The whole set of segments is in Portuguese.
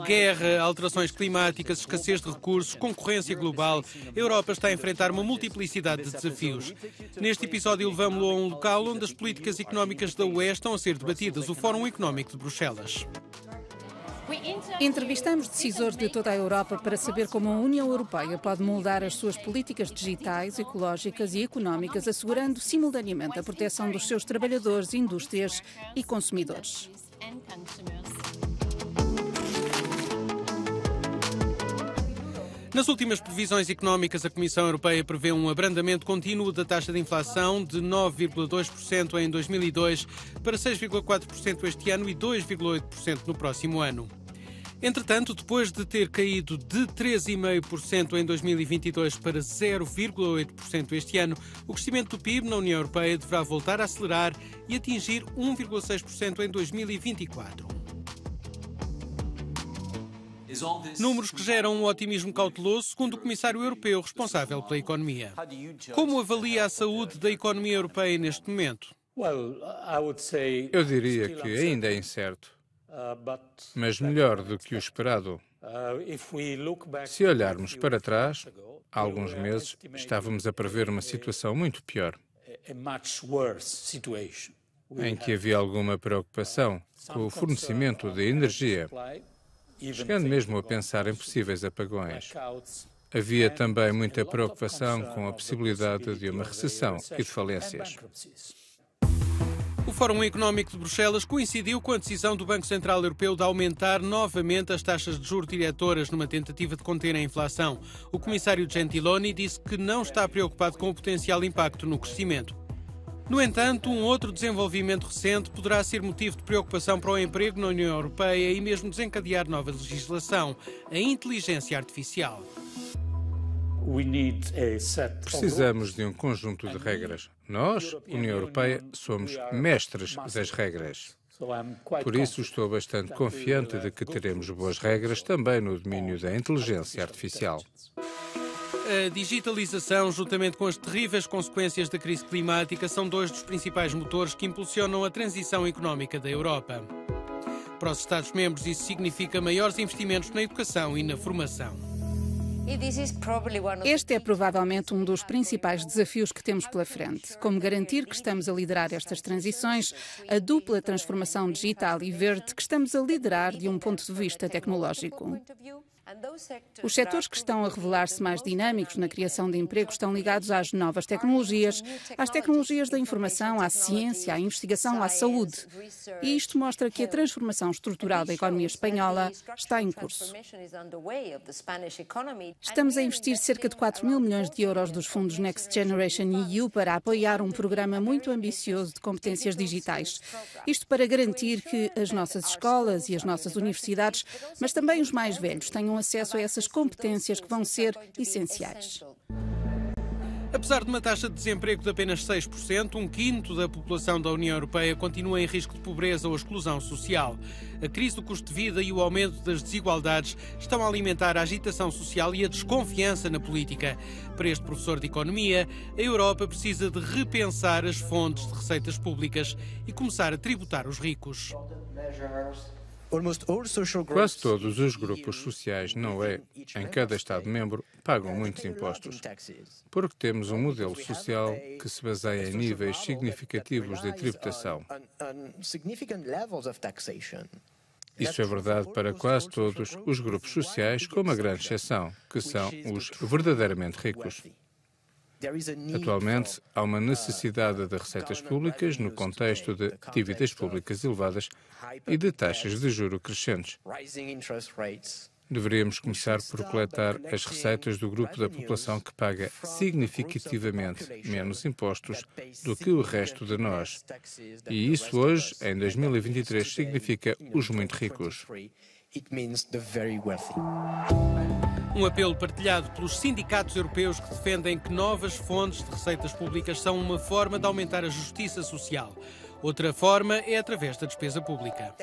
Guerra, alterações climáticas, escassez de recursos, concorrência global. A Europa está a enfrentar uma multiplicidade de desafios. Neste episódio levamos-lo a um local onde as políticas económicas da UE estão a ser debatidas, o Fórum Económico de Bruxelas. Entrevistamos decisores de toda a Europa para saber como a União Europeia pode moldar as suas políticas digitais, ecológicas e económicas, assegurando simultaneamente a proteção dos seus trabalhadores, indústrias e consumidores. Nas últimas previsões económicas, a Comissão Europeia prevê um abrandamento contínuo da taxa de inflação de 9,2% em 2002 para 6,4% este ano e 2,8% no próximo ano. Entretanto, depois de ter caído de 3,5% em 2022 para 0,8% este ano, o crescimento do PIB na União Europeia deverá voltar a acelerar e atingir 1,6% em 2024. Números que geram um otimismo cauteloso, segundo o Comissário Europeu responsável pela economia. Como avalia a saúde da economia europeia neste momento? Eu diria que ainda é incerto, mas melhor do que o esperado. Se olharmos para trás, há alguns meses estávamos a prever uma situação muito pior, em que havia alguma preocupação com o fornecimento de energia, chegando mesmo a pensar em possíveis apagões. Havia também muita preocupação com a possibilidade de uma recessão e de falências. O Fórum Económico de Bruxelas coincidiu com a decisão do Banco Central Europeu de aumentar novamente as taxas de juros diretoras numa tentativa de conter a inflação. O comissário Gentiloni disse que não está preocupado com o potencial impacto no crescimento. No entanto, um outro desenvolvimento recente poderá ser motivo de preocupação para o emprego na União Europeia e mesmo desencadear nova legislação: a inteligência artificial. Precisamos de um conjunto de regras. Nós, União Europeia, somos mestres das regras. Por isso, estou bastante confiante de que teremos boas regras também no domínio da inteligência artificial. A digitalização, juntamente com as terríveis consequências da crise climática, são dois dos principais motores que impulsionam a transição económica da Europa. Para os Estados-membros, isso significa maiores investimentos na educação e na formação. Este é provavelmente um dos principais desafios que temos pela frente. Como garantir que estamos a liderar estas transições, a dupla transformação digital e verde que estamos a liderar de um ponto de vista tecnológico. Os setores que estão a revelar-se mais dinâmicos na criação de emprego estão ligados às novas tecnologias, às tecnologias da informação, à ciência, à investigação, à saúde. E isto mostra que a transformação estrutural da economia espanhola está em curso. Estamos a investir cerca de 4 mil milhões de euros dos fundos Next Generation EU para apoiar um programa muito ambicioso de competências digitais. Isto para garantir que as nossas escolas e as nossas universidades, mas também os mais velhos, tenham acesso a essas competências que vão ser essenciais. Apesar de uma taxa de desemprego de apenas 6%, um quinto da população da União Europeia continua em risco de pobreza ou exclusão social. A crise do custo de vida e o aumento das desigualdades estão a alimentar a agitação social e a desconfiança na política. Para este professor de economia, a Europa precisa de repensar as fontes de receitas públicas e começar a tributar os ricos. Quase todos os grupos sociais na UE, em cada Estado-membro, pagam muitos impostos, porque temos um modelo social que se baseia em níveis significativos de tributação. Isso é verdade para quase todos os grupos sociais, com uma grande exceção, que são os verdadeiramente ricos. Atualmente, há uma necessidade de receitas públicas no contexto de dívidas públicas elevadas e de taxas de juro crescentes. Deveríamos começar por coletar as receitas do grupo da população que paga significativamente menos impostos do que o resto de nós. E isso hoje, em 2023, significa os muito ricos. Um apelo partilhado pelos sindicatos europeus que defendem que novas fontes de receitas públicas são uma forma de aumentar a justiça social. Outra forma é através da despesa pública.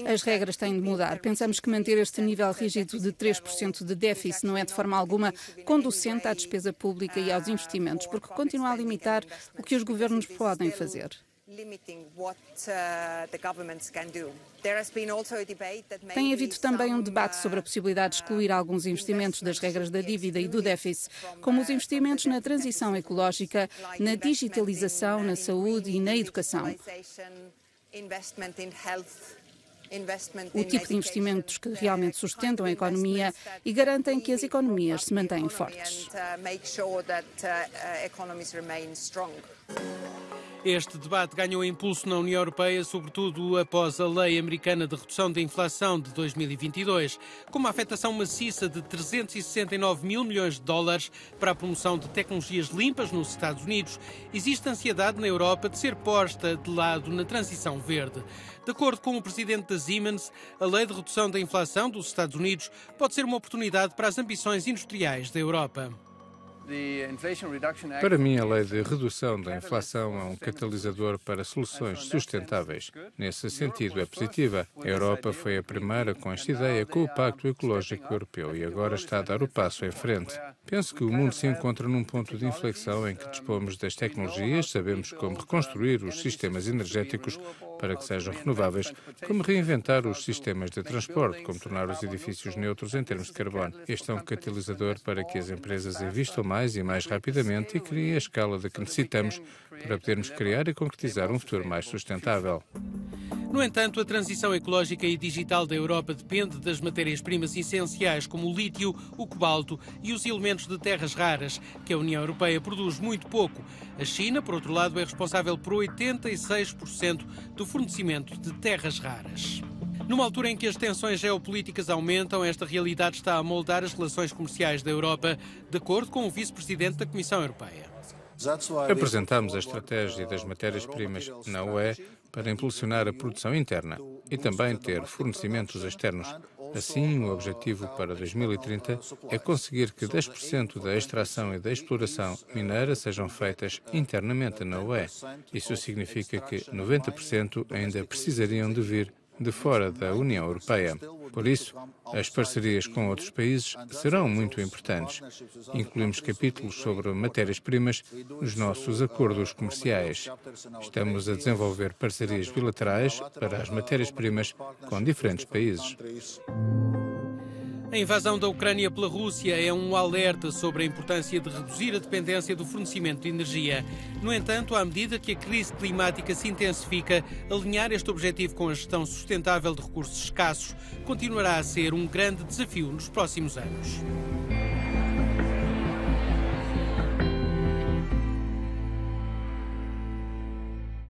As regras têm de mudar. Pensamos que manter este nível rígido de 3% de déficit não é de forma alguma conducente à despesa pública e aos investimentos, porque continua a limitar o que os governos podem fazer. Tem havido também um debate sobre a possibilidade de excluir alguns investimentos das regras da dívida e do déficit, como os investimentos na transição ecológica, na digitalização, na saúde e na educação. O tipo de investimentos que realmente sustentam a economia e garantem que as economias se mantenham fortes. Este debate ganhou impulso na União Europeia, sobretudo após a Lei Americana de Redução da Inflação de 2022, com uma afetação maciça de 369 mil milhões de dólares para a promoção de tecnologias limpas nos Estados Unidos. Existe ansiedade na Europa de ser posta de lado na transição verde. De acordo com o presidente da Siemens, a Lei de Redução da Inflação dos Estados Unidos pode ser uma oportunidade para as ambições industriais da Europa. Para mim, a lei de redução da inflação é um catalisador para soluções sustentáveis. Nesse sentido, é positiva. A Europa foi a primeira com esta ideia com o Pacto Ecológico Europeu e agora está a dar o passo em frente. Penso que o mundo se encontra num ponto de inflexão em que dispomos das tecnologias, sabemos como reconstruir os sistemas energéticos para que sejam renováveis, como reinventar os sistemas de transporte, como tornar os edifícios neutros em termos de carbono. Este é um catalisador para que as empresas investam mais e mais rapidamente e criem a escala de que necessitamos para podermos criar e concretizar um futuro mais sustentável. No entanto, a transição ecológica e digital da Europa depende das matérias-primas essenciais como o lítio, o cobalto e os elementos de terras raras, que a União Europeia produz muito pouco. A China, por outro lado, é responsável por 86% do fornecimento de terras raras. Numa altura em que as tensões geopolíticas aumentam, esta realidade está a moldar as relações comerciais da Europa, de acordo com o vice-presidente da Comissão Europeia. Apresentamos a estratégia das matérias-primas na UE para impulsionar a produção interna e também ter fornecimentos externos. Assim, o objetivo para 2030 é conseguir que 10% da extração e da exploração mineira sejam feitas internamente na UE. Isso significa que 90% ainda precisariam de vir de fora da União Europeia. Por isso, as parcerias com outros países serão muito importantes. Incluímos capítulos sobre matérias-primas nos nossos acordos comerciais. Estamos a desenvolver parcerias bilaterais para as matérias-primas com diferentes países. A invasão da Ucrânia pela Rússia é um alerta sobre a importância de reduzir a dependência do fornecimento de energia. No entanto, à medida que a crise climática se intensifica, alinhar este objetivo com a gestão sustentável de recursos escassos continuará a ser um grande desafio nos próximos anos.